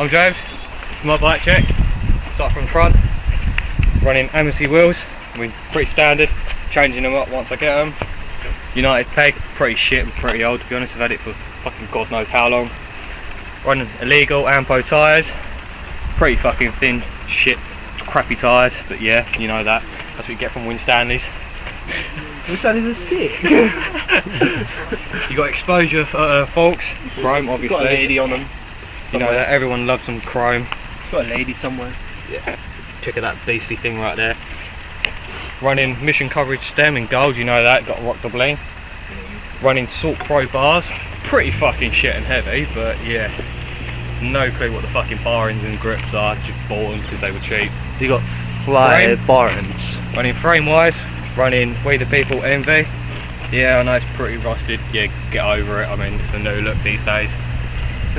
I'm James, my bike check, start from the front, running Amity wheels, I mean pretty standard, changing them up once I get them. United peg, pretty shit and pretty old to be honest, I've had it for fucking god knows how long. Running illegal Ampo tyres, pretty fucking thin, shit, crappy tyres, but yeah, you know that, that's what you get from Winstanleys. Winstanleys are sick. You got exposure forks, chrome obviously. Got a lady on them. You know that everyone loves some chrome. Got a lady somewhere. Yeah. Check out that beastly thing right there. Running mission coverage stem in gold, you know that, got rock the bling. Running Salt Pro bars, pretty fucking shit and heavy, but yeah. No clue what the fucking bar ends and grips are, just bought them because they were cheap. You got fly bar ends. Running frame wise, running Wethepeople Envy. Yeah, I know it's pretty rusted, yeah, get over it, I mean it's the new look these days.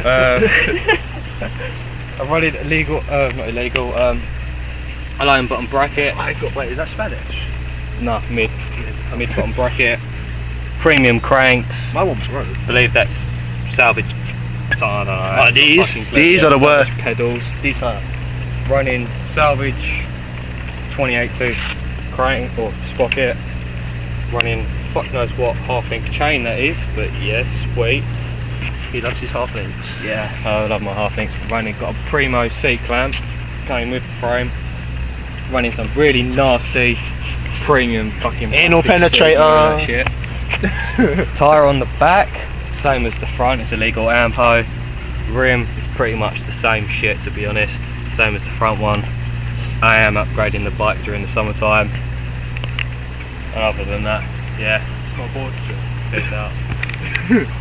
I'm running illegal, not illegal, align bottom bracket. Wait, is that Spanish? No, mid bottom bracket. Premium cranks. My one's broke. Believe that's salvage. I don't know. Oh, these are the worst. Pedals. These are. Running salvage 28 tooth crank or sprocket. Running fuck knows what half-inch chain that is, but yes, sweet. He loves his half links. Yeah, I love my half links. Running, got a primo seat clamp, going with the frame. Running some really nasty, premium fucking anal penetrator. Shit. Tyre on the back, same as the front. It's a legal Ampo. Rim is pretty much the same shit to be honest, same as the front one. I am upgrading the bike during the summertime. And other than that, yeah. It's not bored. Peace out.